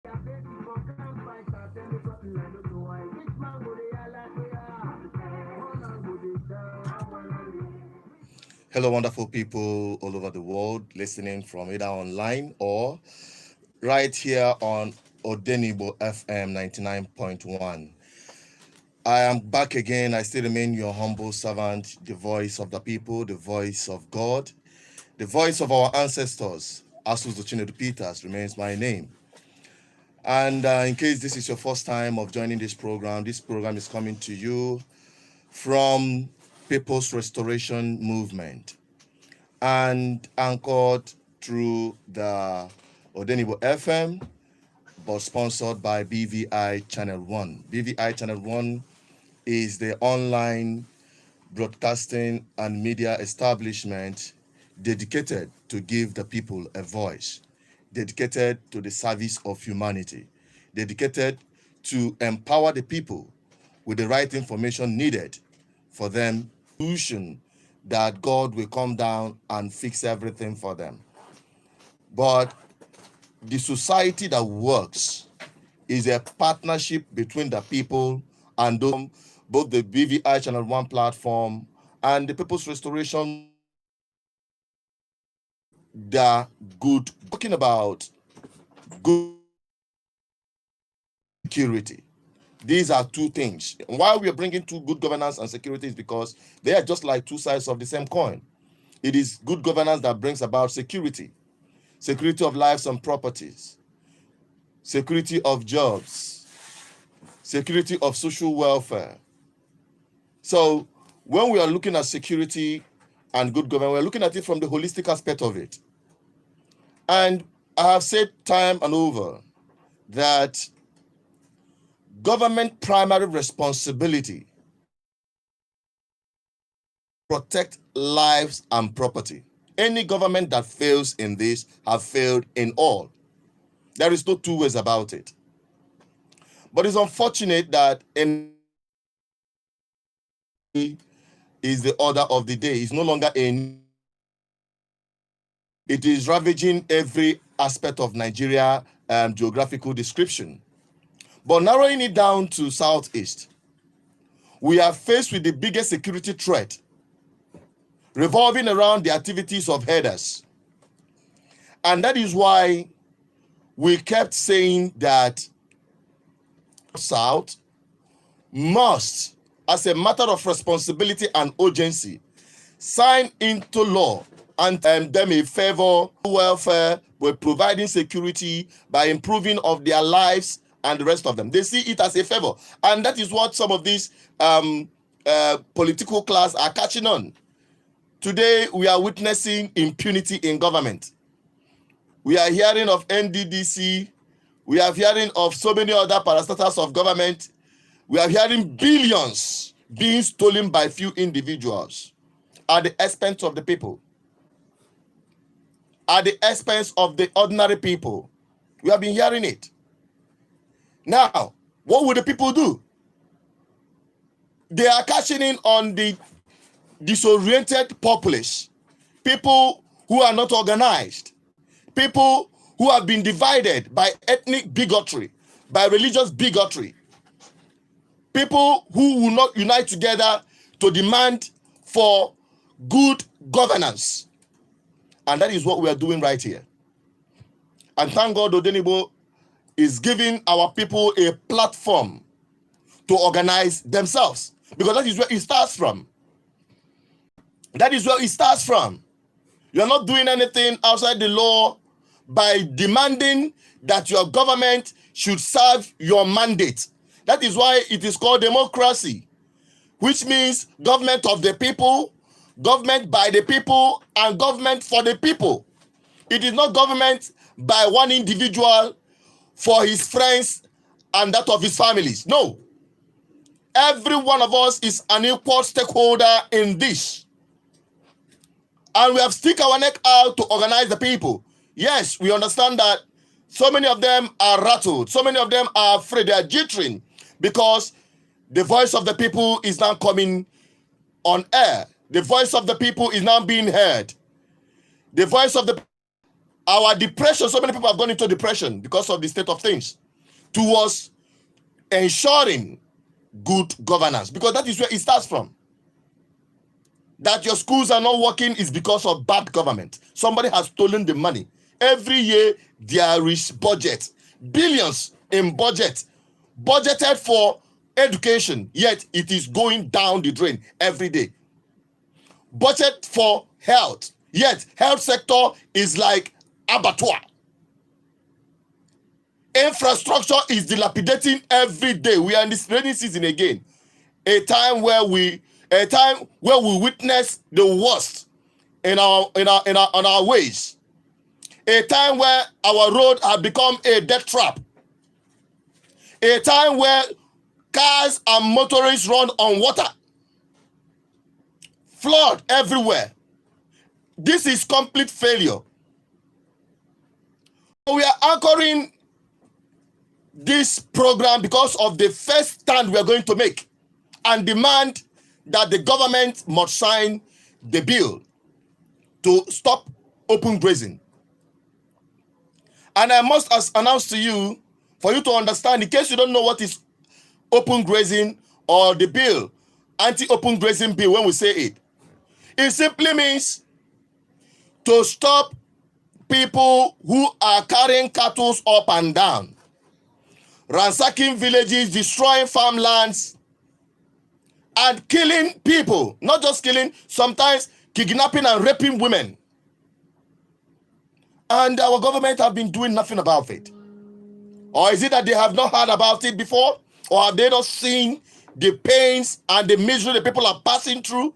Hello, wonderful people all over the world listening from either online or right here on Odenibo FM 99.1. I am back again. I still remain your humble servant, the voice of the people, the voice of God, the voice of our ancestors. Asus Chinedu Peters remains my name. And in case this is your first time of joining this program is coming to you from People's Restoration Movement and anchored through the Odenibo FM, but sponsored by BVI Channel 1. BVI Channel 1 is the online broadcasting and media establishment dedicated to give the people a voice, dedicated to the service of humanity, dedicated to empower the people with the right information needed for them, solution that God will come down and fix everything for them. But the society that works is a partnership between the people and both the BVI Channel 1 platform and the People's Restoration. The good, talking about good security. These are two things. Why we are bringing two good governance and security is because they are just like two sides of the same coin. It is good governance that brings about security, security of lives and properties, security of jobs, security of social welfare. So when we are looking at security and good governance, we're looking at it from the holistic aspect of it. And I have said time and over that government primary responsibility protect lives and property. Any government that fails in this have failed in all. There is no two ways about it. But it's unfortunate that is the order of the day. It's no longer it is ravaging every aspect of Nigeria geographical description. But narrowing it down to Southeast, we are faced with the biggest security threat revolving around the activities of herders. And that is why we kept saying that South must, as a matter of responsibility and urgency, sign into law and them a favor welfare with providing security by improving of their lives and the rest of them. They see it as a favor. And that is what some of these political class are catching on. Today, we are witnessing impunity in government. We are hearing of NDDC. We are hearing of so many other parastatals of government. We are hearing billions being stolen by few individuals at the expense of the people, at the expense of the ordinary people. We have been hearing it. Now, what will the people do? They are cashing in on the disoriented populace, people who are not organized, people who have been divided by ethnic bigotry, by religious bigotry, people who will not unite together to demand for good governance. And that is what we are doing right here. And thank God Odenibo is giving our people a platform to organize themselves, because that is where it starts from. That is where it starts from. You're not doing anything outside the law by demanding that your government should serve your mandate. That is why it is called democracy, which means government of the people, government by the people, and government for the people. It is not government by one individual for his friends and that of his families. No. Every one of us is an equal stakeholder in this. And we have stick our neck out to organize the people. Yes, we understand that so many of them are rattled. So many of them are afraid. They are jittering because the voice of the people is now coming on air. The voice of the people is now being heard. The voice of the our depression, so many people have gone into depression because of the state of things, towards ensuring good governance, because that is where it starts from. That your schools are not working is because of bad government. Somebody has stolen the money. Every year there is budget, billions in budget, budgeted for education, yet it is going down the drain every day. Budget for health, yet health sector is like abattoir. Infrastructure is dilapidating every day. We are in this rainy season again, a time where we witness the worst on our ways. A time where our road have become a death trap. A time where cars and motorists run on water. Flood everywhere. This is complete failure. We are anchoring this program because of the first stand we are going to make and demand that the government must sign the bill to stop open grazing. And I must announce to you, for you to understand, in case you don't know what is open grazing or the bill, anti-open grazing bill, when we say it, it simply means to stop people who are carrying cattle up and down, ransacking villages, destroying farmlands, and killing people. Not just killing, sometimes kidnapping and raping women. And our government have been doing nothing about it. Or is it that they have not heard about it before? Or have they not seen the pains and the misery the people are passing through?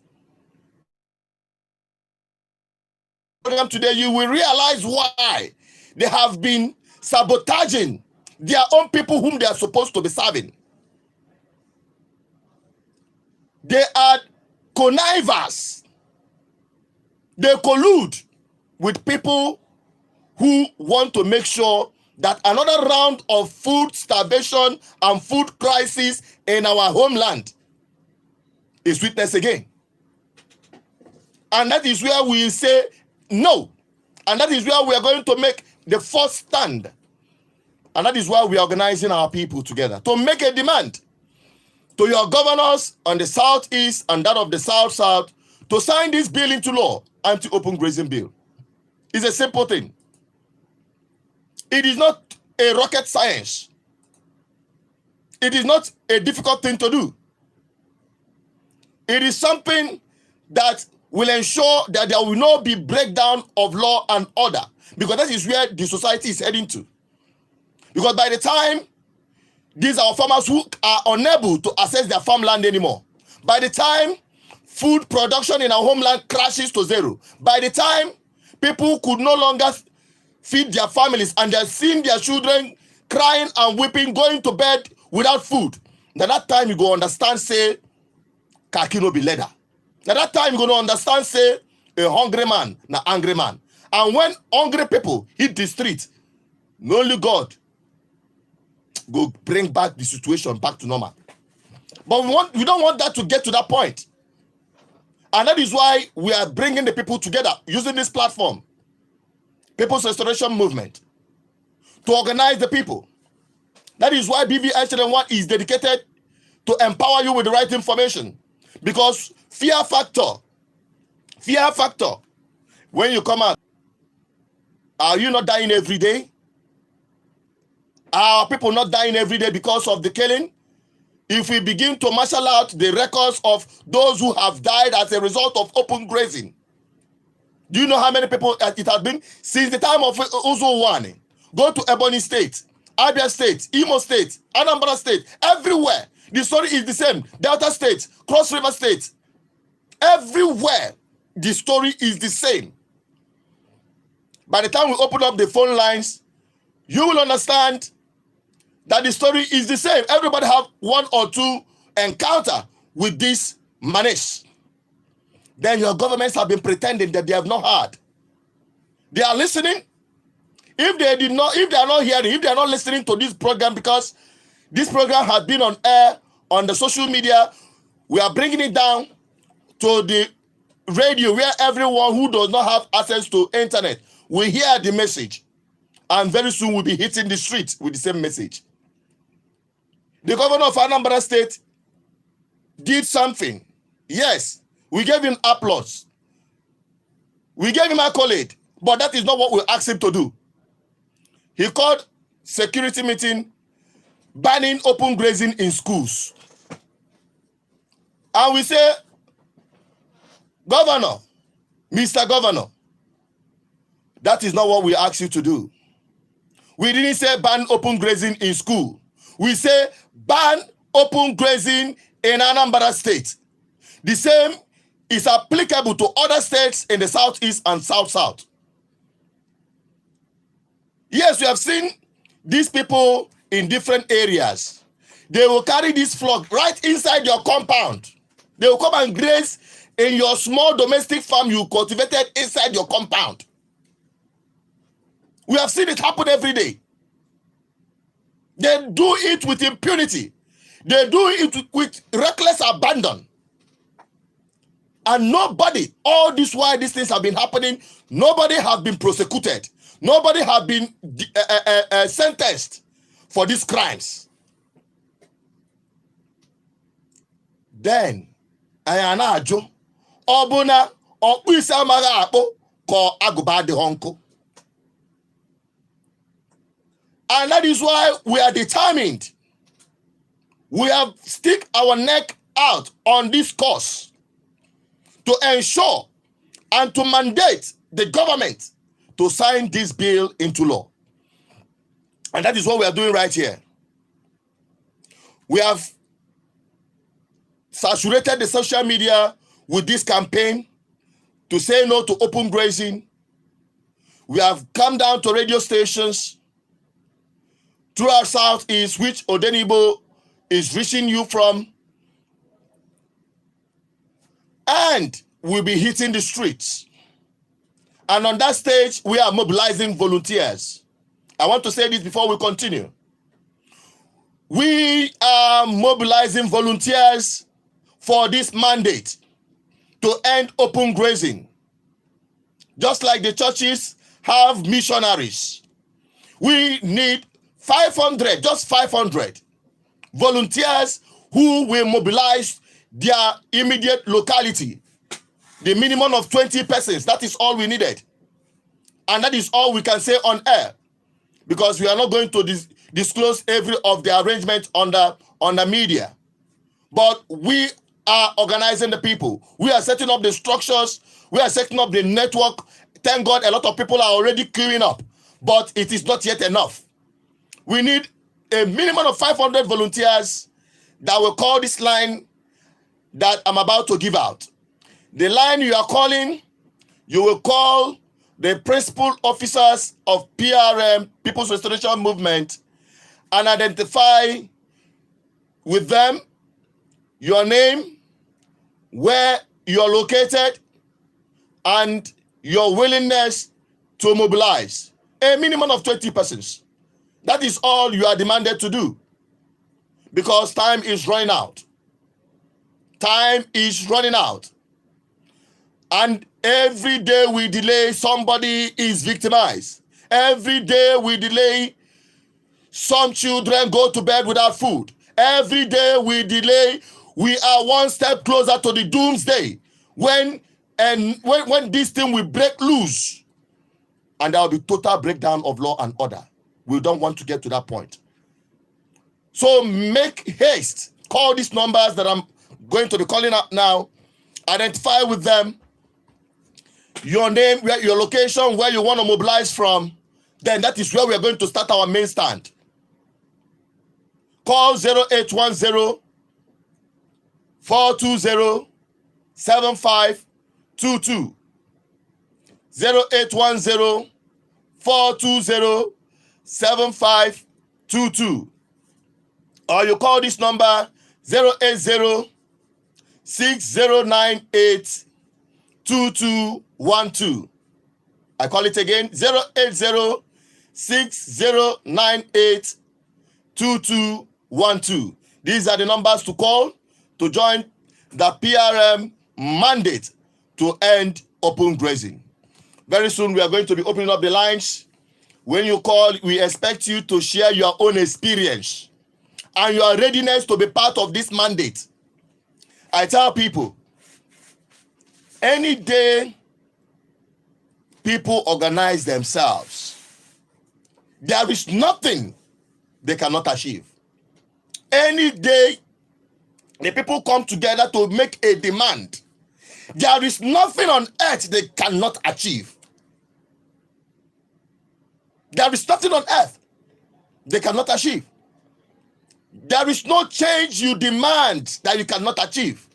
Today, you will realize why they have been sabotaging their own people whom they are supposed to be serving. They are connivers. They collude with people who want to make sure that another round of food starvation and food crisis in our homeland is witnessed again. And that is where we say no. And that is where we are going to make the first stand. And that is why we are organizing our people together to make a demand to your governors on the southeast and that of the south-south to sign this bill into law, anti-open grazing bill. It's a simple thing. It is not a rocket science. It is not a difficult thing to do. It is something that will ensure that there will not be breakdown of law and order, because that is where the society is heading to. Because by the time these are farmers who are unable to access their farmland anymore, by the time food production in our homeland crashes to zero, by the time people could no longer feed their families and they're seeing their children crying and weeping, going to bed without food, now that time you go understand, say, khaki no be leather. Now that time you're going to understand, say, a hungry man, na angry man. And when hungry people hit the street, only God go bring back the situation back to normal. But we don't want that to get to that point. And that is why we are bringing the people together using this platform, People's Restoration Movement, to organize the people. That is why BVI Channel 1 is dedicated to empower you with the right information. Because fear factor, when you come out, are you not dying every day? Are people not dying every day because of the killing? If we begin to marshal out the records of those who have died as a result of open grazing, do you know how many people it has been? Since the time of Uzo One, go to Ebonyi State, Abia State, Imo State, Anambra State, everywhere. The story is the same. Delta State, Cross River State, everywhere the story is the same. By the time we open up the phone lines, you will understand that the story is the same. Everybody have one or two encounter with this menace. Then your governments have been pretending that they have not heard. They are listening. If they are not hearing, if they are not listening to this program, because this program has been on air on the social media, we are bringing it down to the radio where everyone who does not have access to internet will hear the message, and very soon we'll be hitting the street with the same message. The governor of Anambra State did something. Yes, we gave him applause. We gave him accolade, but that is not what we asked him to do. He called security meeting banning open grazing in schools. And we say, Governor, Mr. Governor, that is not what we asked you to do. We didn't say ban open grazing in school. We say ban open grazing in Anambra State. The same is applicable to other states in the southeast and south-south. Yes, we have seen these people in different areas. They will carry this flock right inside your compound. They will come and graze in your small domestic farm you cultivated inside your compound. We have seen it happen every day. They do it with impunity. They do it with reckless abandon. And nobody, all this while these things have been happening, nobody has been prosecuted. Nobody has been sentenced for these crimes. Then, ayanajo, obuna, okpisa maga akpo, ko aguba de honko. And that is why we are determined. We have stick our neck out on this course to ensure and to mandate the government to sign this bill into law. And that is what we are doing right here. We have saturated the social media with this campaign to say no to open grazing. We have come down to radio stations throughout Southeast, which Odenibo is reaching you from. And we'll be hitting the streets. And on that stage, we are mobilizing volunteers. I want to say this before we continue. We are mobilizing volunteers for this mandate to end open grazing. Just like the churches have missionaries. We need 500, just 500 volunteers who will mobilize their immediate locality. The minimum of 20 persons, that is all we needed. And that is all we can say on air, because we are not going to disclose every of the arrangements on the media. But we are organizing the people. We are setting up the structures. We are setting up the network. Thank God a lot of people are already queuing up, but it is not yet enough. We need a minimum of 500 volunteers that will call this line that I'm about to give out. The line you are calling, you will call the principal officers of PRM, People's Restoration Movement, and identify with them your name, where you're located, and your willingness to mobilize. A minimum of 20 persons. That is all you are demanded to do, because time is running out. Time is running out. And every day we delay, somebody is victimized. Every day we delay, some children go to bed without food. Every day we delay, we are one step closer to the doomsday when this thing will break loose and there will be total breakdown of law and order. We don't want to get to that point. So make haste. Call these numbers that I'm going to be calling up now. Identify with them. Your name, your location, where you want to mobilize from. Then that is where we are going to start our main stand. Call 0810 420 7522. 0810 420 7522. Or you call this number 080 6098 2212. I call it again, 080 6098 2212. These are the numbers to call to join the PRM mandate to end open grazing. Very soon we are going to be opening up the lines. When you call, we expect you to share your own experience and your readiness to be part of this mandate. I tell people, any day people organize themselves, there is nothing they cannot achieve. Any day the people come together to make a demand, there is nothing on earth they cannot achieve. There is nothing on earth they cannot achieve. There is no change you demand that you cannot achieve.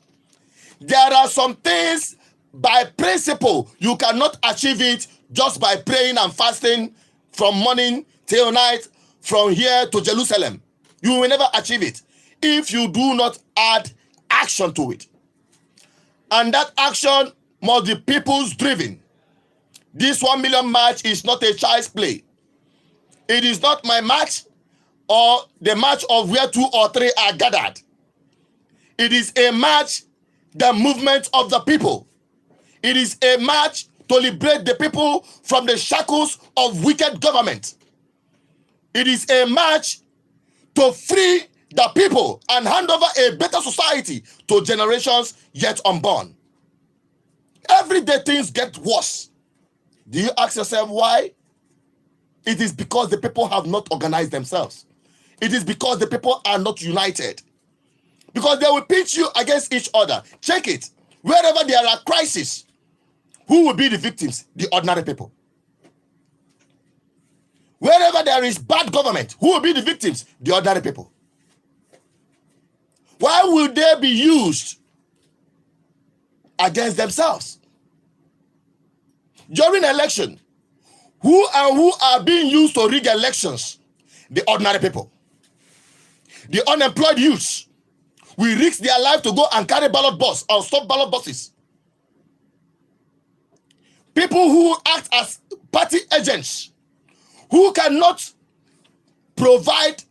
There are some things by principle you cannot achieve it just by praying and fasting from morning till night, from here to Jerusalem. You will never achieve it if you do not add action to it. And that action must be people's driven. This 1 million march is not a child's play. It is not my march or the march of where 2 or 3 are gathered. It is a march, the movement of the people. It is a march to liberate the people from the shackles of wicked government. It is a march to free the people and hand over a better society to generations yet unborn. Every day things get worse. Do you ask yourself why? It is because the people have not organized themselves. It is because the people are not united. Because they will pitch you against each other. Check it. Wherever there are crises, who will be the victims? The ordinary people. Wherever there is bad government, who will be the victims? The ordinary people. Why will they be used against themselves? During election, who are being used to rig elections? The ordinary people. The unemployed youths. We risk their life to go and carry ballot bus or stop ballot buses. People who act as party agents, who cannot provide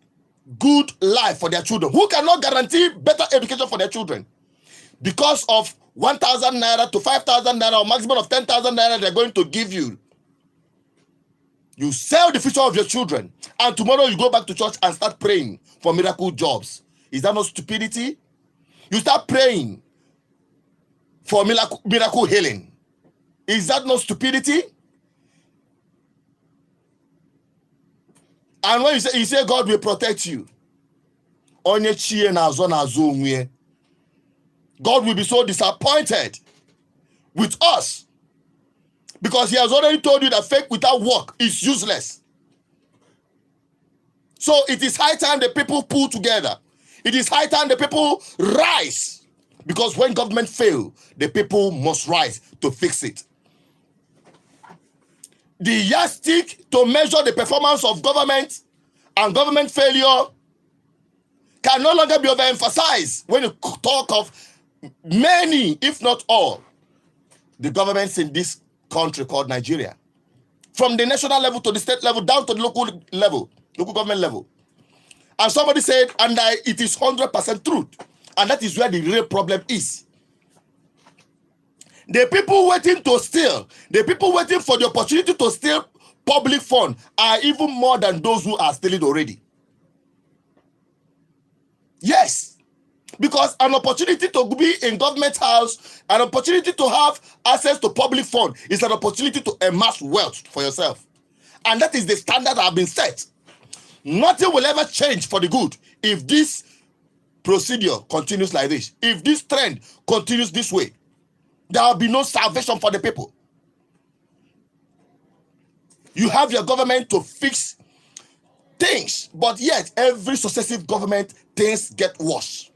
good life for their children, who cannot guarantee better education for their children, because of 1,000 naira to 5,000 naira or maximum of 10,000 naira they're going to give you. You sell the future of your children, and tomorrow you go back to church and start praying for miracle jobs. Is that not stupidity? You start praying for miracle healing. Is that not stupidity? And when you say God will protect you, God will be so disappointed with us, because he has already told you that faith without work is useless. So it is high time the people pull together. It is high time the people rise, because when government fail, the people must rise to fix it. The yardstick to measure the performance of government and government failure can no longer be overemphasized when you talk of many, if not all, the governments in this country called Nigeria. From the national level to the state level, down to the local level, local government level. And somebody said, and it is 100% truth. And that is where the real problem is. The people waiting to steal, the people waiting for the opportunity to steal public funds are even more than those who are stealing already. Yes. Because an opportunity to be in government house, an opportunity to have access to public funds is an opportunity to amass wealth for yourself. And that is the standard that has been set. Nothing will ever change for the good if this procedure continues like this. If this trend continues this way, there will be no salvation for the people. You have your government to fix things, but yet every successive government, things get worse.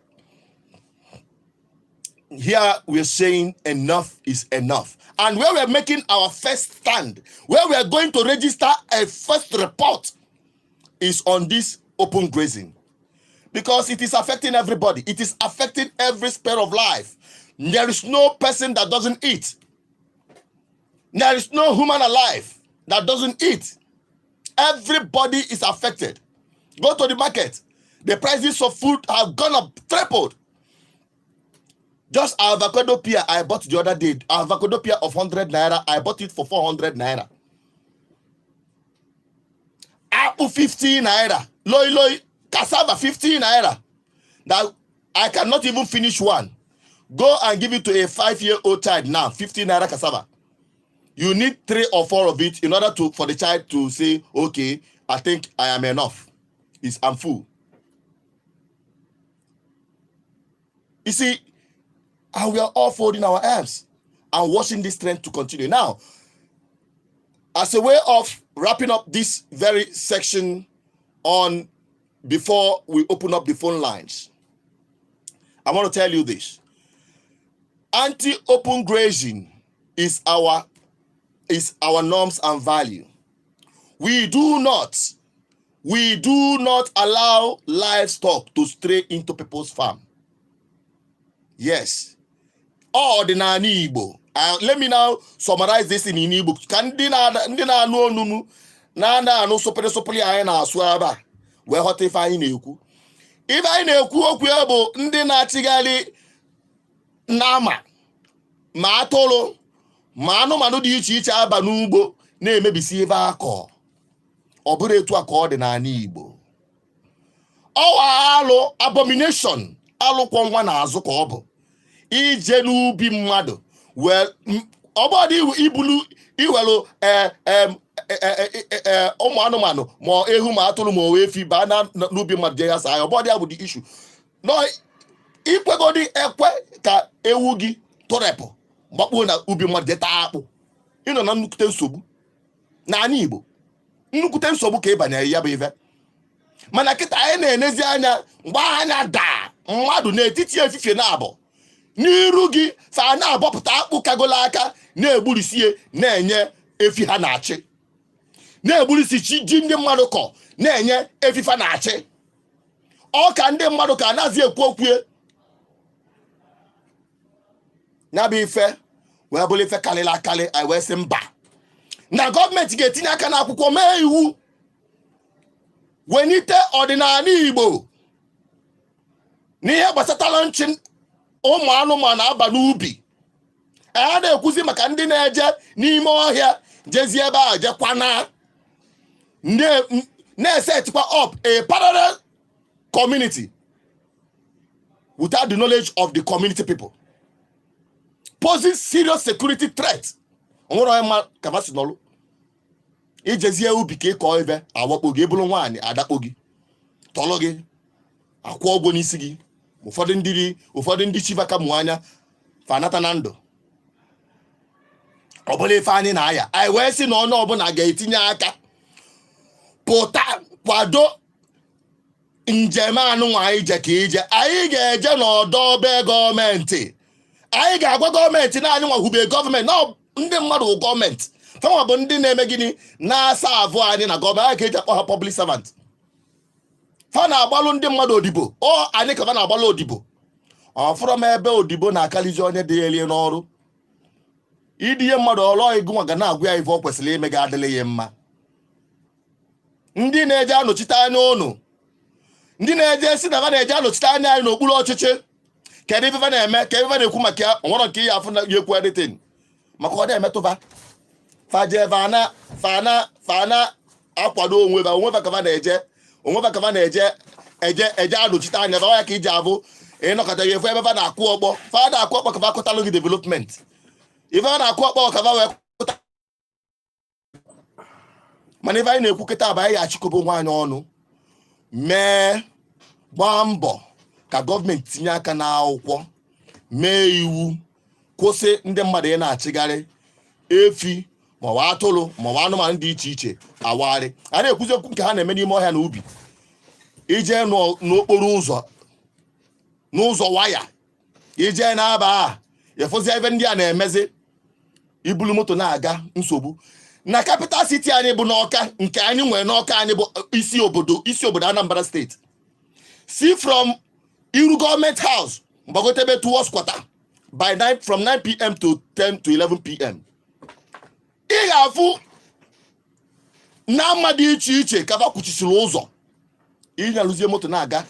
Here we're saying enough is enough. And where we're making our first stand, where we're going to register a first report, is on this open grazing. Because it is affecting everybody. It is affecting every sphere of life. There is no person that doesn't eat. There is no human alive that doesn't eat. Everybody is affected. Go to the market. The prices of food have gone up, tripled. Just avocado pear I bought the other day, avocado pear of 100 naira, I bought it for 400 naira. Apple 15 naira, loy cassava 15 naira. That I cannot even finish one. Go and give it to a 5-year-old child now, 15 naira cassava. You need 3 or 4 of it in order for the child to say, okay, I think I am enough. I'm full. You see, and we are all folding our arms and watching this trend to continue. Now, as a way of wrapping up this very section on before we open up the phone lines, I want to tell you this. Anti-open grazing is our norms and value. We do not allow livestock to stray into people's farm. Yes. Ordinary Igbo. Let me now summarize this in Igbo. Can ndina anu onunu na anu sopele anyị na-asụ aba wee ghọta ife anyị na-ekwu. Ife anyị na-ekwu okwu ya bụ ndị na-achịgharị n'ama ma atụrụ ma anụmanụ dị iche iche aba n'ugbo na-emebisi ebe akọ. Ọ bụrụ etu a ka ọ dị n'ala Igbo. Ọwa alụ abomination alụkwọ nwa n'azụ ka ọ bụ. Ije n'ubi mmadụ well ọbọdị ibulu iwelu ụmụ anụmanụ ma ehu ma atụrụ ma efi ba na n'ubi mmadụ je ya saa ya ọbọdị abụ the issue. No ikwegodi ekwe ka ewu gị tọrepụ gbakpuo na ubi mmadụ je taa akpụ. Ịnọ na nnukwute nsogbu n'ala Igbo. Nnukwute nsogbu ka ịbanye ya bụ ife. Mana kịta anyị na-enezi anya mgbe anya daa mmadụ n'etiti efifie na abụ n'iru gị fa na-abọpụta akpụ kagola aka na-egburisie na-enye efi ha na-achị. Na-egburisi ji ndị mmadụ kọ na-enye efi fa na-achị. Ọ ka ndị mmadụ ka anaghị ekwu okwue. Ya bụ ife wee bụrụ ife karịrị akarị anyị wee sị mba na gọọmenti ga-etinye aka n'akwụkwọ mee iwu wenite ọdịnala Igbo n'ihe gbasatara nchi ụmụ anụmanụ aba n'ubi. A na-ekwuzi maka ndị na-eje n'ime ọhịa jezie ebe a jekwana na-esetikwa up a parallel community without the knowledge of the community people, posing serious security threat. Onwere onye ma kapasi n'ọlụ ijezie ubi ka ịkọ ebe awakpo gị ebulu nwaanyị adakpo gị tọlọ gị akwụ ụgwọ n'isi gị. Ụfọdụ ndị chivaka mụ anya fanata na ndụ. Ọ bụla ife anyị na-aya anyị wee sị na onye ọbụla ga-etinye aka pụta kwado njem anụnwa anyị je ka ije. Anyị ga-eje n'ọdọ be gọọmenti. Anyị ga-agwa gọọmenti na anyị nwahube gọọmenti na ndị mmadụ bụ gọọmenti. Fanwa bụ ndị na-eme gịnị na-asa avụ anyị na gọọmenti. Anyị ga-eji akpọ ha public servant. Fa na-agbalụ ndị mmadụ odibo. Anyị ka fa na-agbalụ odibo. Ọfụrụ m ebe odibo na-akalizi onye dị elie n'ọrụ. Idinye mmadụ ọlọ ego nwa ga na-agwa ya ife ọ kwesịrị ime ga-adịle ya mma. Ndị na-eje anọchite anya ụnụ. Ndị na-eje si na fa na-eje anọchite anya anyị n'okpuru ọchịchị. Kedu ife fa na-eme ka ife fa na-ekwu maka ya onwere nke ya afụ na ekwu editing. Maka ọ na-emetụba. Faje fana akwado onwe fa ka fa na-eje. Onwe ka fa na-eje anọchite anya fa ya ka iji avụ ịnọkọta ya efu ebe fa na-akwụ ọkpọ. Fa na-akwụ ọkpọ ka fa akụtalụ gị development. Ife a na-akwụ ọkpọ ka fa wee kụta. Mana ife anyị na-ekwu kịta bụ anyị achịkọba nwaanyị ọnụ mee gbaa mbọ ka gọọmenti tinye aka n'akwụkwọ mee iwu kwụsị ndị mmadụ ị na-achịgharị efi maọbụ atụrụ maọbụ anụmanụ dị iche iche awagharị. A na-ekwuzi okwu nke ha na-eme n'ime ọhịa na ubi. Ije n'okporo ụzọ n'ụzọ waya ije na-aba efozi ebe ndị a na-emezi ibulu moto na-aga nsogbu. Na capital city anyị bụ n'Ọka nke anyị nwere n'Ọka anyị bụ isi obodo Anambra State. See from Iru Government House gbagotebe towards Quarter from 9 p.m. to 10 to 11 p.m. Ị ga-afụ na mma dị iche iche ka fa kwuchisiri ụzọ. Ịnyalụzie moto na-aga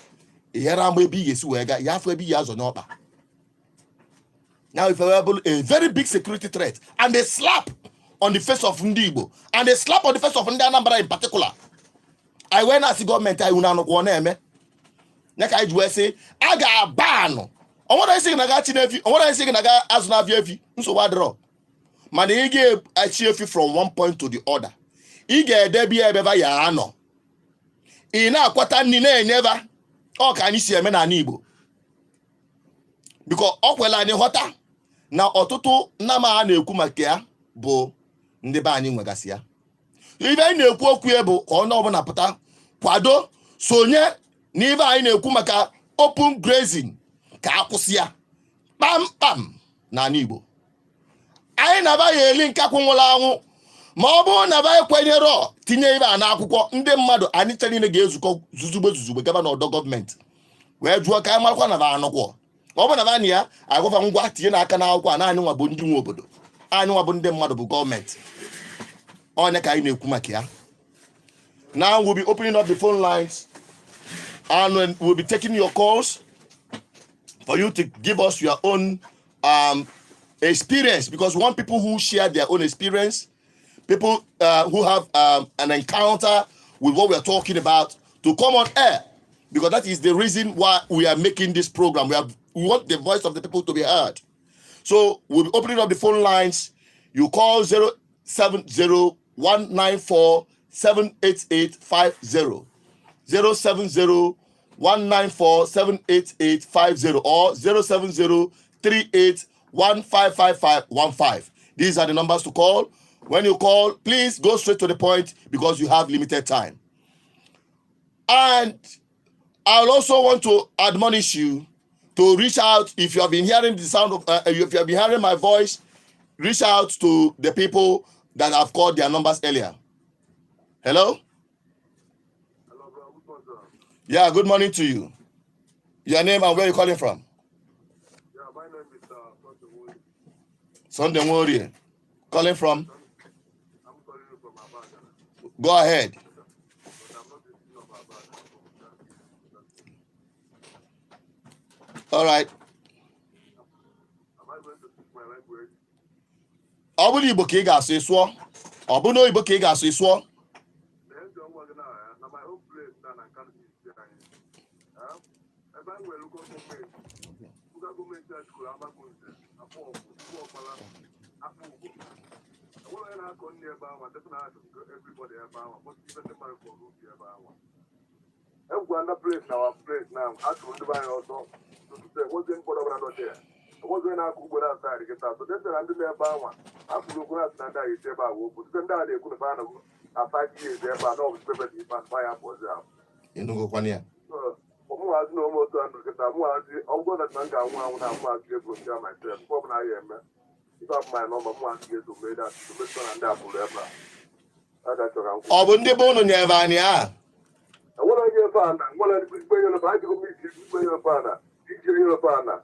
ihere ama ebe ị ga-esi wee ga ya afọ ebe ị azọ n'ọkpa. Now, if available, a very big security threat, and a slap on the face of Ndibo, and a slap on the face of Ndi Anambra in particular. I went as the government, I will not want to Next, I do say, I got a ban. I want to say, I got Chinefi, I want to say, I got Azunavi, so what draw? Man, he gave a chief from one point to the other. He get Debbie Ever Yano. In a quarter, Nina never. Oh, can you see a man and Igbo? Because Okwela ni Hota. Na ọtụtụ nama a na-ekwu maka ya bụ ndị be anyị nwegasị ya. Ibe anyị na-ekwu okwu ya bụ ka onye ọbụla pụta kwado sonye n'ibe anyị na-ekwu maka open grazing ka akwụsị ya kpamkpam n'ala Igbo. Anyị na-aba ya eli nkakwụ nwụrụ anwụ ma ọ bụrụ na ba ekwenyere tinye ibe a n'akwụkwọ ndị mmadụ anyị chere niile ga-ezukọ zuzugbe gaba n'ọdọ gọọmenti wee jụọ ka anyị marakwa na ba anụkwọ. Ọ bụ na bani ya agwụfa ngwa tinye n'aka n'akwụkwọ na anyị nwa bụ ndị nwe obodo anyị nwa bụ ndị mmadụ bụ gọọmenti onye ka anyị na-ekwu maka ya. Now we'll be opening up the phone lines and we'll be taking your calls for you to give us your own experience, because we want people who share their own experience, people who have an encounter with what we are talking about to come on air, because that is the reason why we are making this program. We want the voice of the people to be heard. So we'll be opening up the phone lines. You call 070-194-78850, 070-194-78850, or 070-38155515. These are the numbers to call. When you call, please go straight to the point because you have limited time. And I'll also want to admonish you to reach out. If you have been hearing the sound of, if you have been hearing my voice, reach out to the people that have called their numbers earlier. Hello? Hello, bro. Good morning. Yeah, good morning to you. Your name and where you calling from? Yeah, my name is Sunday Warrior. Calling from? I'm calling you from Advert. Go ahead. But I'm not the king of Advert. All right. Am I going to speak my language? Ọ bụrụ Igbo ka ị ga-asụ ịsụọ. Ọ bụrụ na Igbo ka ị ga-asụ ịsụọ. The end of work now, now my own place now, I can't be here. If I were local government, local government school, I'm not going to. I'm poor. I want to have one nearby one. Definitely everybody about one. But even the man for room nearby one. Every place now, I told the buy also. So to say, what's in for the brother there? What's going on go outside to get out? So that's the under there by one. I could go out and die there by one. But then they could find a 5 years there, but no, it's better if I fire for them. You know, go on here. So, who has no more to get that one? I'm going to think I want to have myself. What I am. If I have my number, one year to make that to make sure and that forever. Ọ bụ ndị be unu nyere anyị a? I want to get found. What I do is I go meet you, your father. Your father.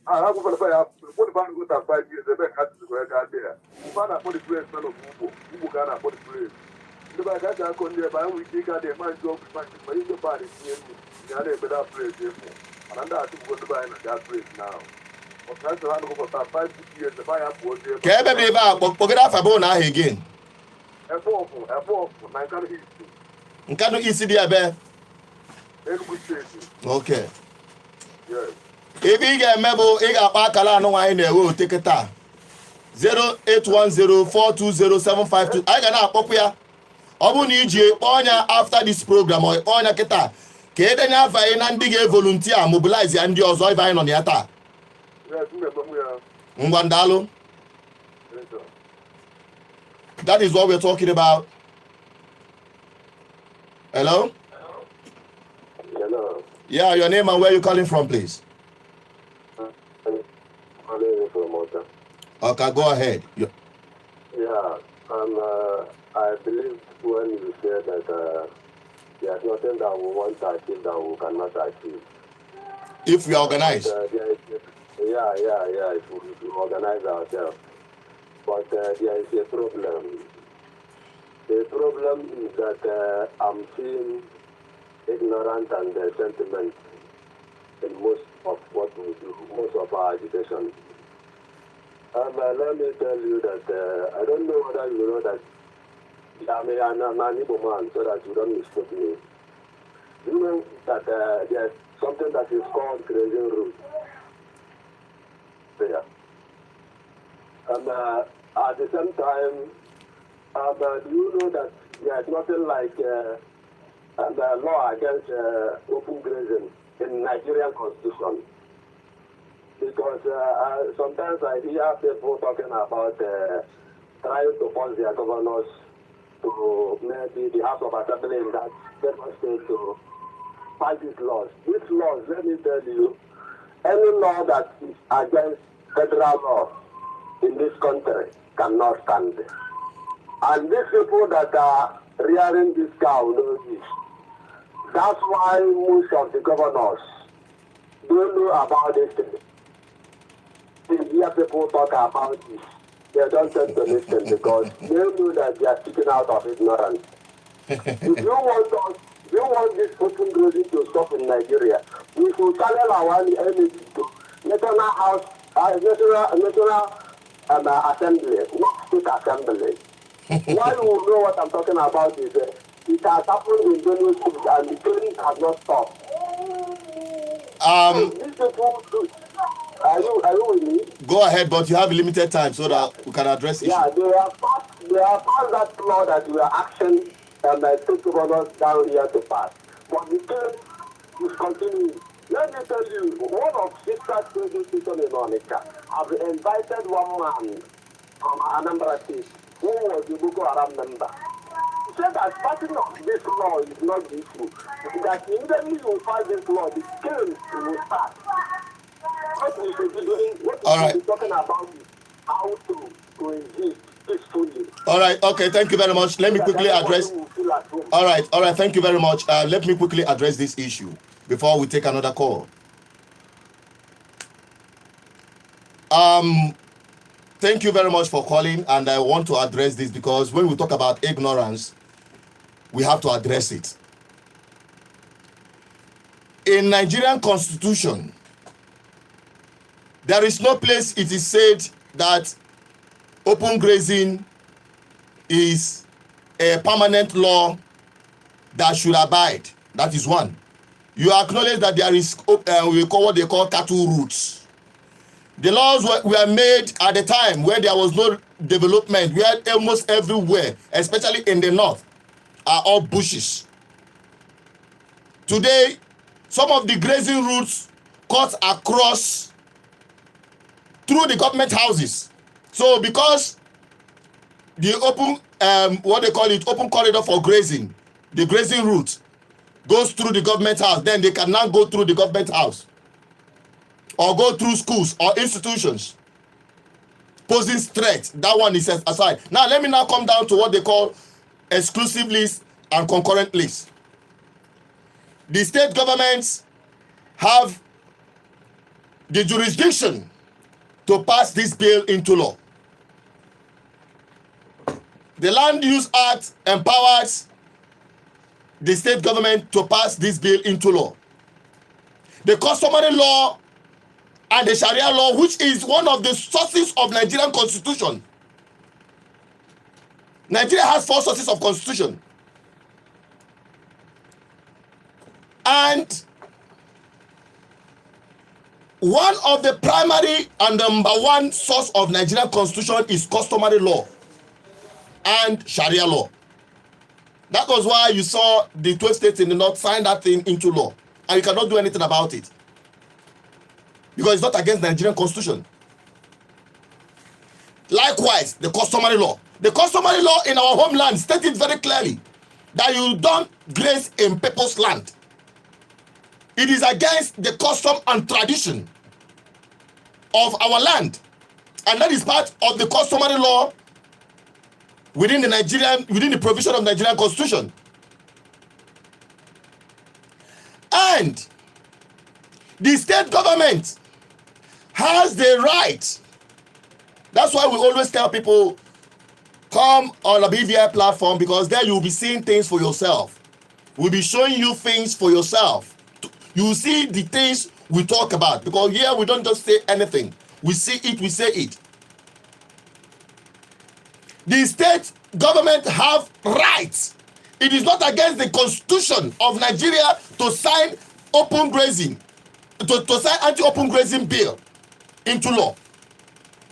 I have for the fire. What about good at 5 years? The back has to go there. Father for the place, fellow who got for the place. The back has to go there, but we take out the man job, but the body is got a better place. And I'm not going to buy that place now. But that's the hand over 5 years. The buyer was there. Ka ebe bụ ebe a kpọgara afa bụ na ahụ again. A four, my kind of history. Nkanu isi dị ebe. Okay. Yes. Ebe ị ga-eme bụ ị ga-akpa akara anụ anyị na-ewe ote kịta 08104207522. Anyị ga na-akpọkwu ya. Ọ bụrụ na iji kpọọ ya after this program ọ kpọọ ya kịta ka edenye afa anyị na ndị ga-evolunteer mobilize ya ndị ọzọ ebe anyị nọ na ya taa. Ngwa ndalụ. That is what we're talking about. Hello? Hello. Yeah, your name and where you calling from, please. I'm calling from Malta. Okay, go ahead. Yeah, I believe when you say that there's nothing that we want to achieve that we cannot achieve. If we organize. If we organize ourselves. But there is a problem. The problem is that I'm seeing ignorance and sentiment in most of what we do, most of our agitation. Let me tell you that I don't know whether you know that I'm an Igbo man, so that you don't mistake me. You know that there's something that is called grazing route there. And at the same time, do you know that there's nothing like the law against open grazing in Nigerian constitution? Because sometimes I hear people talking about trying to force their governors to maybe the House of Assembly in that state to pass these laws. These laws, let me tell you, any law that is against federal law in this country cannot stand. And these people that are rearing this cow know this. That's why most of the governors don't know about this thing. You hear people talk about this. They don't tend to listen because they know that they are speaking out of ignorance. If you want this open grazing to stop in Nigeria, we should channel our energy to National House, National Assembly, not State Assembly. Why you know what I'm talking about is it has happened in Benue State and the training has not stopped. These people do. Are you with me? Go ahead, but you have limited time so that we can address it. Yeah, they have passed that law that we are asking state governors down here to pass. But the case is continuing. Let me tell you, one of sister radio station in Onitsha have invited one man from Anambra State who was the Boko Haram member. He said that passing of this law is not useful. That immediately you pass this law, the case will start. What we should be doing, what we should be talking about is how to coexist peacefully. All right, okay, thank you very much. Let me quickly address. All right, thank you very much. Let me quickly address this issue before we take another call. Thank you very much for calling, and I want to address this because when we talk about ignorance, we have to address it. In Nigerian Constitution, there is no place it is said that open grazing is a permanent law that should abide. That is one. You acknowledge that there is we call what they call cattle routes. The laws were made at the time when there was no development, where almost everywhere, especially in the north, are all bushes. Today, some of the grazing routes cut across through the government houses. So because the open what they call it, open corridor for grazing, the grazing route goes through the government house, then they can now go through the government house or go through schools or institutions, posing threats. That one is set aside. Now let me now come down to what they call exclusive list and concurrent list. The state governments have the jurisdiction to pass this bill into law. The Land Use Act empowers the state government to pass this bill into law. The customary law and the Sharia law, which is one of the sources of Nigerian constitution. Nigeria has 4 sources of constitution. And one of the primary and number one source of Nigerian constitution is customary law and Sharia law. That was why you saw the 12 states in the north sign that thing into law, and you cannot do anything about it because it's not against the Nigerian constitution. Likewise, the customary law. The customary law in our homeland stated very clearly that you don't graze in people's land. It is against the custom and tradition of our land, and that is part of the customary law within the provision of Nigerian constitution. And the state government has the right. That's why we always tell people, come on a BVI platform, because there you'll be seeing things for yourself. We'll be showing you things for yourself. You see the things we talk about, because here we don't just say anything. We see it, we say it. The state government have rights. It is not against the constitution of Nigeria to sign open grazing, to sign anti-open grazing bill into law.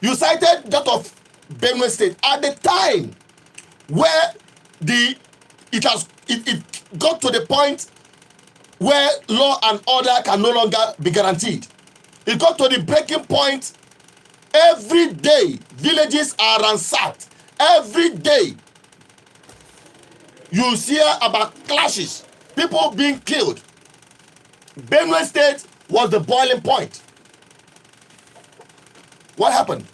You cited that of Benue State at the time where it got to the point where law and order can no longer be guaranteed. It got to the breaking point. Every day, villages are ransacked. Every day, you hear about clashes, people being killed. Benue State was the boiling point. What happened?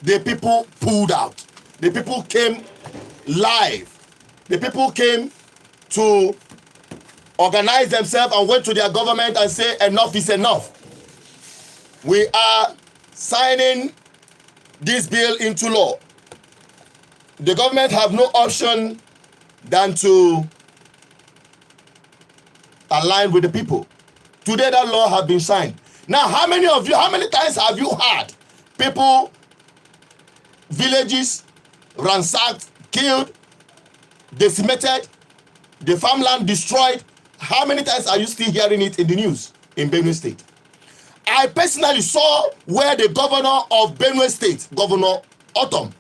The people pulled out. The people came live. The people came to organize themselves and went to their government and say enough is enough. We are signing this bill into law. The government have no option than to align with the people. Today that law has been signed. Now, how many times have you heard people, villages ransacked, killed, decimated, the farmland destroyed? How many times are you still hearing it in the news in Benue State? I personally saw where the governor of Benue State, Governor Autumn,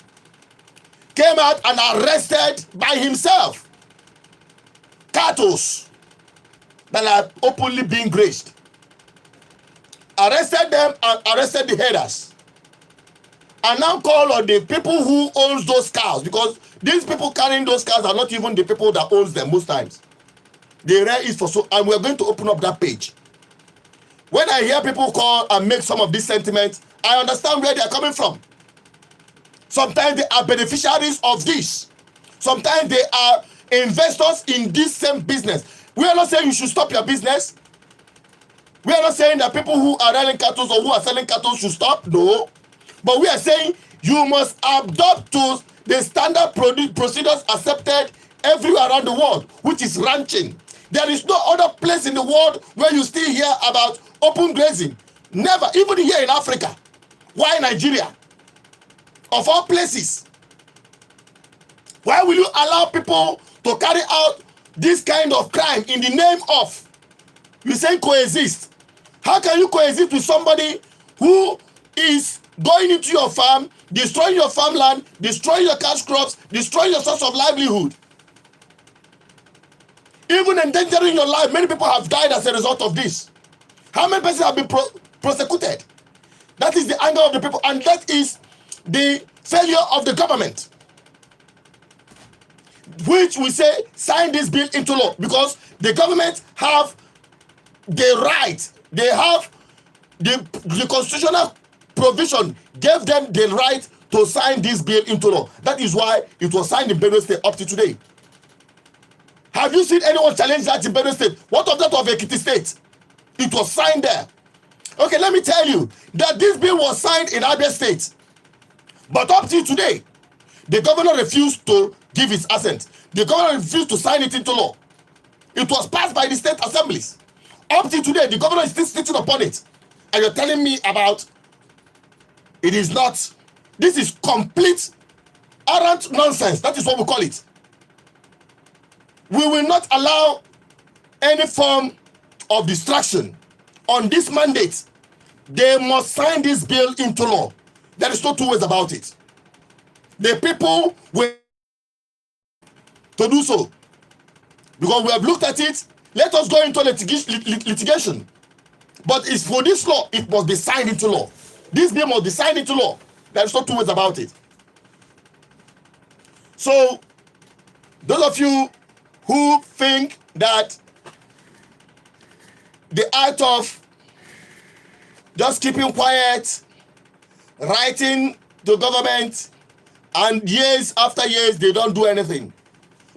came out and arrested by himself cattle that are openly being grazed. Arrested them and arrested the herders. And now call on the people who owns those cows, because these people carrying those cows are not even the people that owns them most times. The rare is for so, and we're going to open up that page. When I hear people call and make some of these sentiments, I understand where they are coming from. Sometimes they are beneficiaries of this. Sometimes they are investors in this same business. We are not saying you should stop your business. We are not saying that people who are selling cattle or who are selling cattle should stop. No. But we are saying you must adopt to the standard procedures accepted everywhere around the world, which is ranching. There is no other place in the world where you still hear about open grazing. Never, even here in Africa. Why Nigeria? Of all places. Why will you allow people to carry out this kind of crime in the name of, you say coexist? How can you coexist with somebody who is going into your farm, destroying your farmland, destroying your cash crops, destroying your source of livelihood? Even endangering your life. Many people have died as a result of this. How many persons have been prosecuted? That is the anger of the people, and that is the failure of the government, which we say sign this bill into law, because the government have the right, they have the constitutional provision gave them the right to sign this bill into law. That is why it was signed in Benue State up to today. Have you seen anyone challenge that in Benue State? What of that of Ekiti State? It was signed there. Okay, let me tell you that this bill was signed in Abia State. But up till today, the governor refused to give his assent. The governor refused to sign it into law. It was passed by the state assemblies. Up till today, the governor is still sitting upon it. And you're telling me about it is not. This is complete arrant nonsense. That is what we call it. We will not allow any form of distraction on this mandate. They must sign this bill into law. There is no two ways about it. The people will to do so, because we have looked at it. Let us go into litigation. But it's for this law, it must be signed into law. This bill must be signed into law. There is no two ways about it. So, those of you who think that the act of just keeping quiet, writing to government, and years after years they don't do anything.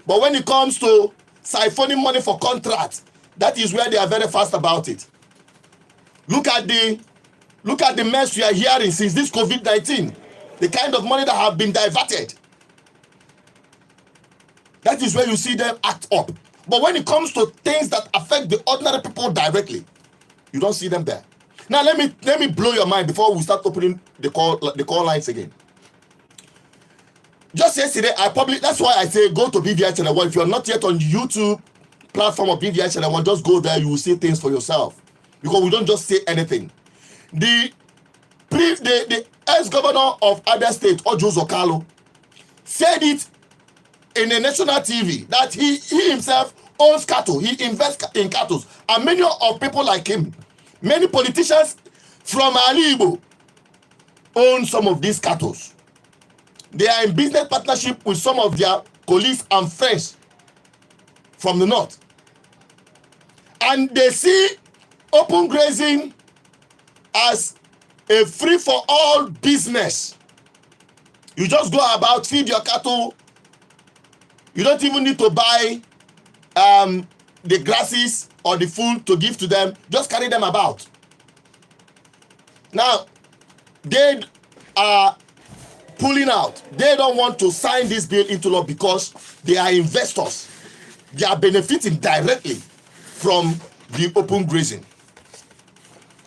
But when it comes to siphoning money for contracts, that is where they are very fast about it. Look at the mess we are hearing since this COVID-19, the kind of money that have been diverted. That is where you see them act up. But when it comes to things that affect the ordinary people directly, you don't see them there. Now let me blow your mind before we start opening the call lines again. Just yesterday, that's why I say go to BVI Channel 1. If you're not yet on YouTube platform of BVI Channel 1, just go there, you will see things for yourself. Because we don't just say anything. The ex-governor of Advert State, Ojo Zokalo, said it in a national TV that he himself owns cattle, he invests in cattle, and many of people like him, many politicians from Ali Igbo own some of these cattle. They are in business partnership with some of their colleagues and friends from the north, and they see open grazing as a free-for-all business. You just go about, feed your cattle. You don't even need to buy the grasses or the food to give to them. Just carry them about. Now, they are pulling out. They don't want to sign this bill into law because they are investors. They are benefiting directly from the open grazing.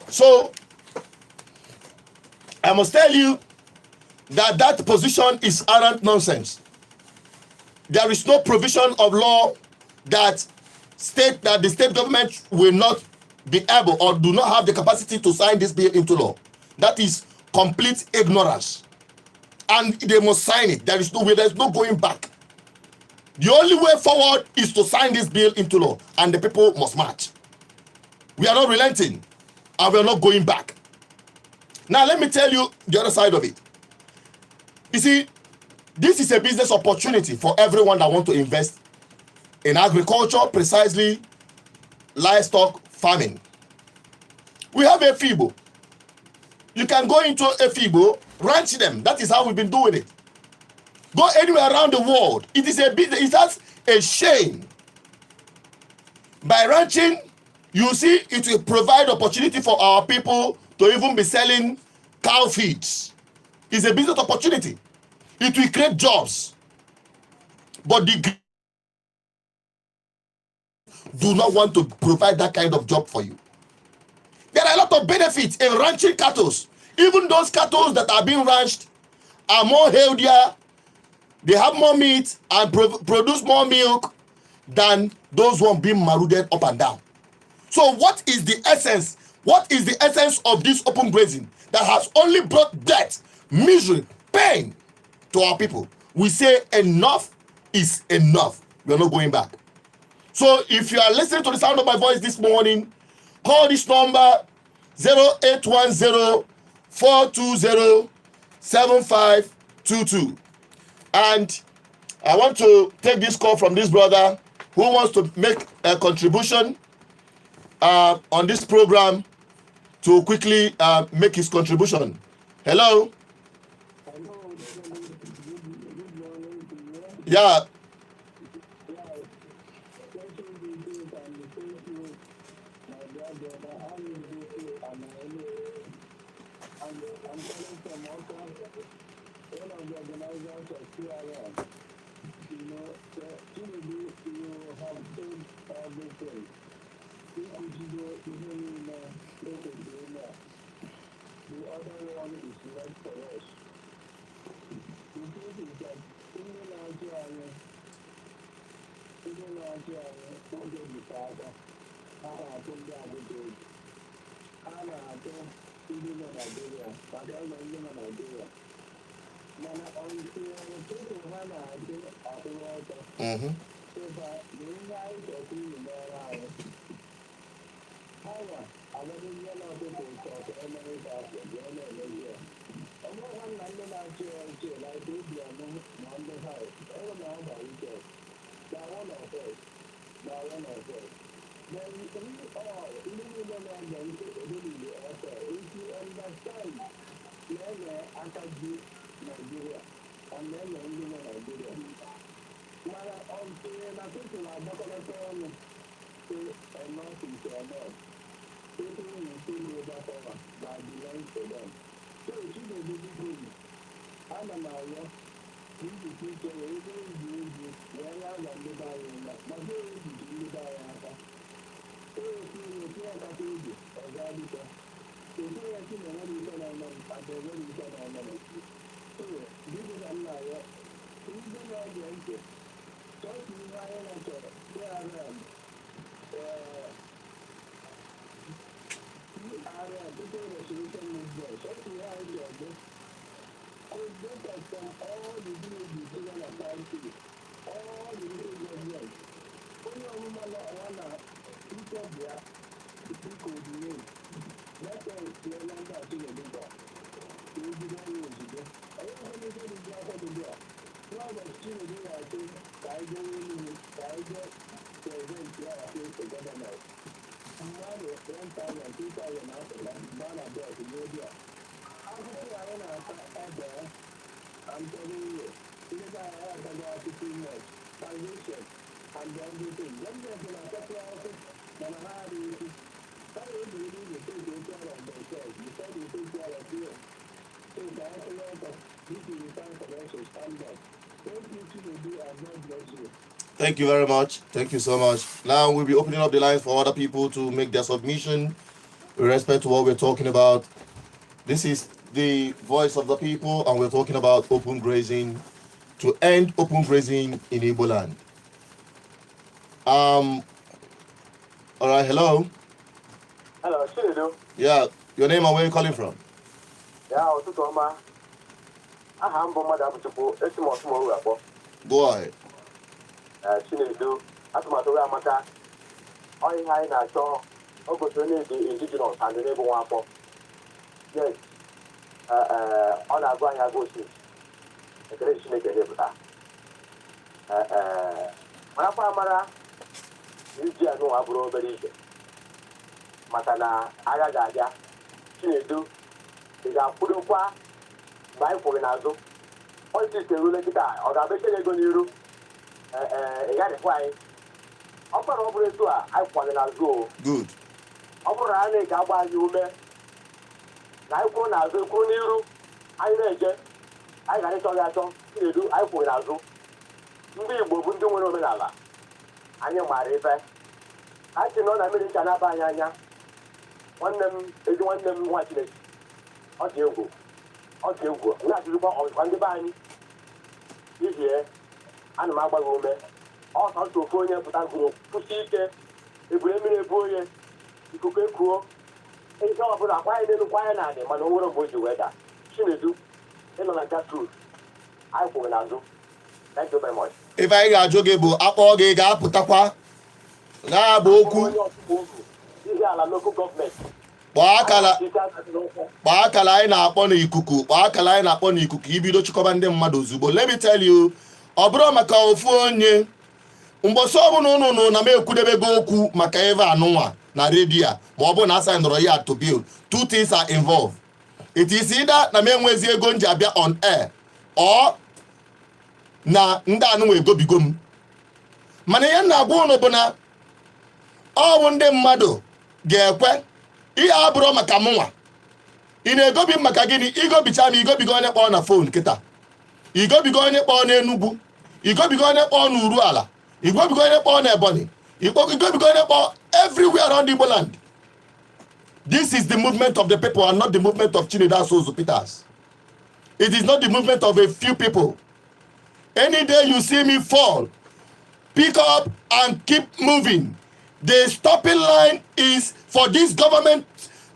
So, I must tell you that position is arrant nonsense. There is no provision of law that state that the state government will not be able or do not have the capacity to sign this bill into law. That is complete ignorance. And they must sign it. There is no way, there's no going back. The only way forward is to sign this bill into law, and the people must march. We are not relenting, and we are not going back. Now, let me tell you the other side of it. You see, this is a business opportunity for everyone that wants to invest in agriculture, precisely livestock farming. We have a FIBO. You can go into a FIBO, ranch them. That is how we've been doing it. Go anywhere around the world. It is a business. It has a shame. By ranching, you see, it will provide opportunity for our people to even be selling cow feeds. It's a business opportunity. It will create jobs. But the do not want to provide that kind of job for you. There are a lot of benefits in ranching cattle. Even those cattle that are being ranched are more healthier. They have more meat and produce more milk than those ones being marauded up and down. So what is the essence? What is the essence of this open grazing that has only brought death, misery, pain to our people? We say enough is enough. We are not going back. So if you are listening to the sound of my voice this morning, call this number 0810-420-7522. And I want to take this call from this brother who wants to make a contribution on this program to quickly make his contribution. Hello? Yeah. Mm-hmm. Thank you very much. Thank you so much. Now we'll be opening up the lines for other people to make their submission with respect to what we're talking about. This is the voice of the people, and we're talking about open grazing, to end open grazing in Igbo land. All right, hello. Hello, Chinedu. Yeah, your name and where you calling from? Yeah, ụtụtụ ọma. Aha mbụ mmadụ abụchukwu esi m ọsụmọrụ akpọ. Go ahead. Chinedu, atụmatụ gị amaka. Ọ ihe anyị na-achọ o gosiri na-ebi indigenous and n'ebe nwa afọ. Yes, ọ na-agụ anyị agụ osi. Ekele Chineke na-epụta. Marakwa amara iji anụ abụrụ obere ije. Maka na agha ga-abịa. Chinedu, ị ga-akwụdokwa mgbe anyị kwụrụ n'azụ. Onye isi erule kịta ọ ga-abịa ego n'iru. Ị gaghịkwa anyị. Ọ bụrụ ọ bụrụ etu a anyị kwụrụ n'azụ o. Good. Ọ bụrụ na anyị ga-agba anyị ume na anyị kwụrụ n'azụ kwụrụ n'iru anyị na-eje anyị ga ịchọ gị achọ. Chinedu, anyị kwụrụ n'azụ. Ndị Igbo bụ ndị nwere omenala. Anyị maara ife. Anyị sị nọ na mmiri ncha na-aba anyị anya. Nwanne m nwa Chineke. Ọ dị egwu. Na-achịzikwa ọzụkwa ndị be anyị. Ihie, ana m agba gị ume. Ọ sọsọ ofu onye pụta gụrụ kwụsị ike. Ebule mmiri ebu onye. Ikuku ekuo. Ihe ọbụla akwa anyị n'elu kwa anyị na-adị mana o nwere mgbe o ji wee daa. Chinedu, ịnọ na that truth. Anyị kwụrụ n'azụ. Thank you very much. Ife anyị ga-ajụ gị bụ akpọ gị ga-apụtakwa. Na-abụ okwu. Ihe ala local government. Kpọọ akala anyị na-akpọ n'ikuku ibido chịkọba ndị mmadụ ozugbo. Let me tell you, ọ bụrụ maka ofu onye mgbọsọ ọbụla ụnụ na m ekwudebego okwu maka ebe anụnwa na redio ma ọ bụ na asa ndọrọ ya to build. Two things are involved. It is either na m enwezi ego nji abịa on air or na ndị anụnwa egobigo m. Mana ihe na-agwa ụnụ bụ na ọ bụ ndị mmadụ ga-ekwe ihe abụrụ maka mụnwa. Ị na-egobi m maka gịnị? Igobicha m igobigo onye kpọọ na fon kịta, igobigo onye kpọọ n'Enugu, igobigo onye kpọọ n'Uru ala, igobigo onye kpọọ n'Ebonyi, igobigo onye kpọọ everywhere around Igbo land. This is the movement of the people and not the movement of Chinedu Asozu Peters. It is not the movement of a few people. Any day you see me fall, pick up and keep moving. The stopping line is for this government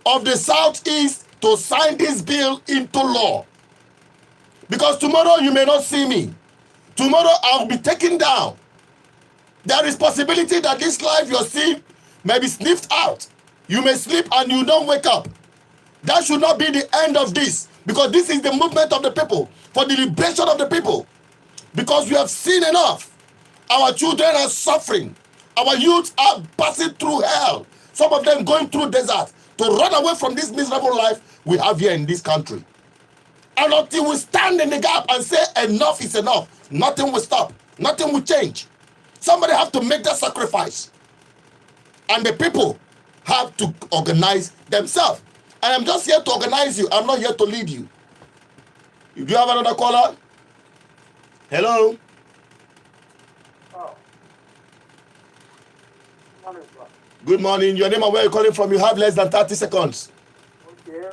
of the Southeast to sign this bill into law. Because tomorrow you may not see me. Tomorrow I'll be taken down. There is possibility that this life you're seeing may be sniffed out. You may sleep and you don't wake up. That should not be the end of this. Because this is the movement of the people, for the liberation of the people. Because we have seen enough. Our children are suffering. Our youth are passing through hell. Some of them going through desert to run away from this miserable life we have here in this country. And until we stand in the gap and say enough is enough, nothing will stop. Nothing will change. Somebody have to make that sacrifice. And the people have to organize themselves. And I'm just here to organize you. I'm not here to lead you. Do you have another caller? Hello? Good morning. Your name and where you're calling from. You have less than 30 seconds. Okay.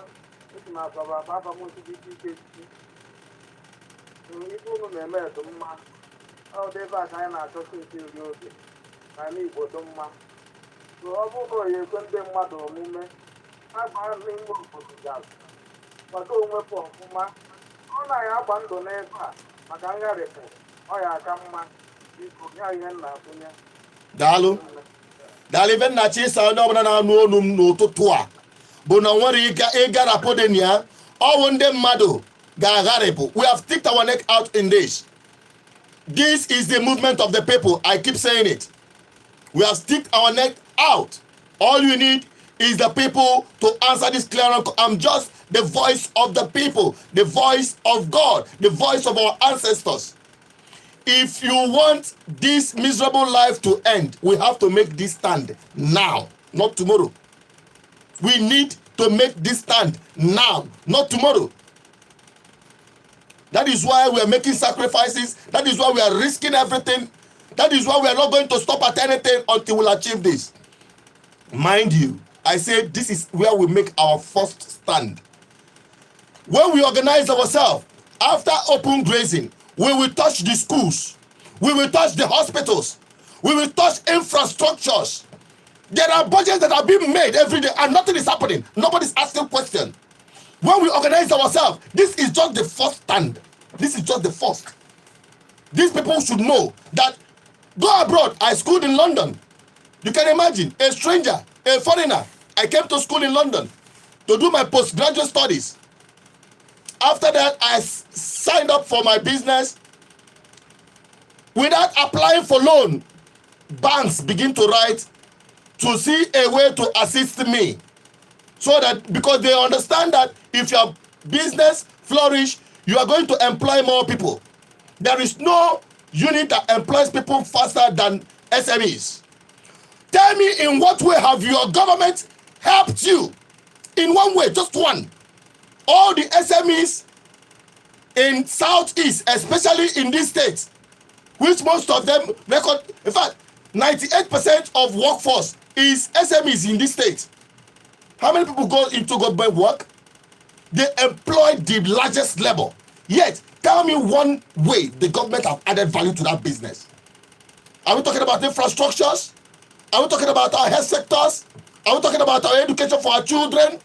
ife unu na-eme dị mma. Ọ dị ebe a ka anyị na-achọta isi nri oge na ala Igbo dị mma. So ọ bụrụ na onye ekwe ndị mmadụ omume ha gbaa n'ime obodo gazi kwado onwe pụ ọfụma. Ọ na-ya agba ndụ n'ebe a maka ngharịpụ ọ ya aka mma. Biko ya ihe nna atụnye. Daalụ ibe nnachi ịsa onye ọbụla na-anụ olu m n'ụtụtụ a bụ na nwere ịgarapụ dị na ya. Ọ bụ ndị mmadụ ga-agharịpụ. We have sticked our neck out in this. This is the movement of the people. I keep saying it. We have sticked our neck out. All you need is the people to answer this clear. I'm just the voice of the people, the voice of God, the voice of our ancestors. If you want this miserable life to end, we have to make this stand now, not tomorrow. We need to make this stand now, not tomorrow. That is why we are making sacrifices. That is why we are risking everything. That is why we are not going to stop at anything until we achieve this. Mind you, I say this is where we make our first stand. When we organize ourselves, after open grazing, we will touch the schools. We will touch the hospitals. We will touch infrastructures. There are budgets that are being made every day and nothing is happening. Nobody's asking questions. When we organize ourselves, this is just the first stand. This is just the first. These people should know that go abroad. I schooled in London. You can imagine a stranger, a foreigner. I came to school in London to do my postgraduate studies. After that, I signed up for my business. Without applying for loan, banks begin to write to see a way to assist me. So that because they understand that if your business flourish, you are going to employ more people. There is no unit that employs people faster than SMEs. Tell me, in what way have your government helped you? In one way, just one. All the SMEs in Southeast, especially in these states, which most of them record, in fact, 98% of workforce is SMEs in this state. How many people go into government work? They employ the largest labor. Yet, tell me one way the government have added value to that business. Are we talking about infrastructures? Are we talking about our health sectors? Are we talking about our education for our children?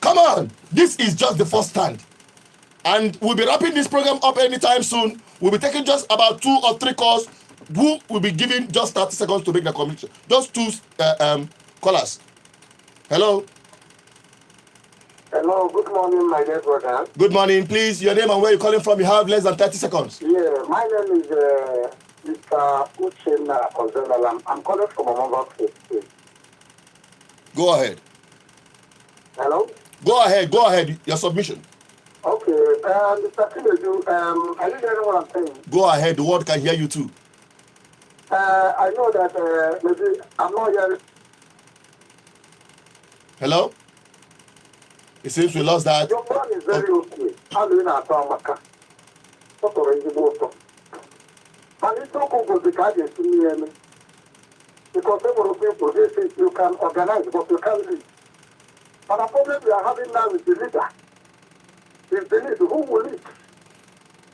Come on, this is just the first stand. And we'll be wrapping this program up anytime soon. We'll be taking just about 2 or 3 calls. Who will be giving just 30 seconds to make the communication. Just 2 callers. Hello. Hello, good morning, my dear brother. Good morning, please. Your name and where you're calling from. You have less than 30 seconds. Yeah, my name is Mr. Uchenna Ozenalam. I'm calling from Among State. Go ahead. Hello? Go ahead. Your submission. Okay, Mr. Kinedu, I didn't know what I'm saying. Go ahead. The world can hear you too. I know that maybe I'm not hearing. Hello? It seems we lost that. Your plan is very okay. How do you know Amaka? What are you doing? And it's not going to be guided to me. Because several people, they say you can organize, but you can't lead. And the problem we are having now is the leader. Is the leader who will lead.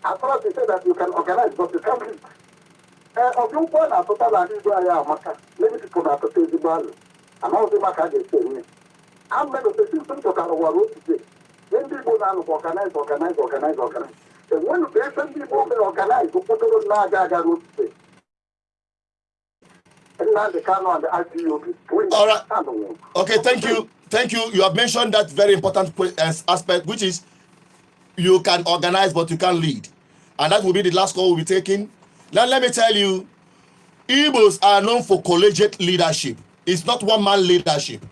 As far as they say that you can organize, but you can't lead. Of your point, I total and this guy, Amaka. Many people are to say the value. And all the Maka they say me. I'm going to say something to Karawa today. When people now organize. And when the people organize, to put it on Naga road today. And now the Kano and the IPOB. All right. Okay, thank you. You have mentioned that very important aspect, which is you can organize, but you can't lead. And that will be the last call we'll be taking. Now, let me tell you, Igbos are known for collegiate leadership. It's not one-man leadership.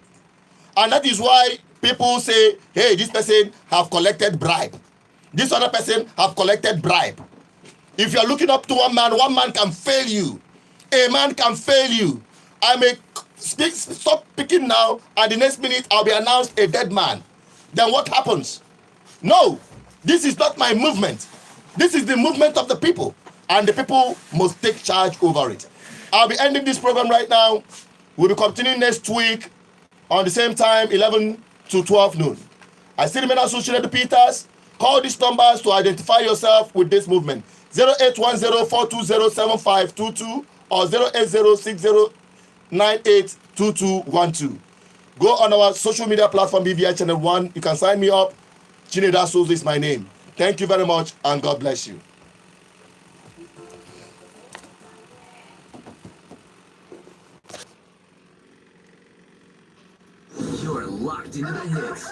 And that is why people say, hey, this person have collected bribe. This other person have collected bribe. If you're looking up to one man can fail you. A man can fail you. I may stop speaking now, and the next minute I'll be announced a dead man. Then what happens? No, this is not my movement. This is the movement of the people, and the people must take charge over it. I'll be ending this program right now. We'll be continuing next week on the same time, 11 to 12 noon. I still remain associated Peters. Call these numbers to identify yourself with this movement. 0810-420-7522 or 08060982212. Go on our social media platform, BVI Channel 1. You can sign me up. Chineda Souza is my name. Thank you very much, and God bless you. You're locked into the hits.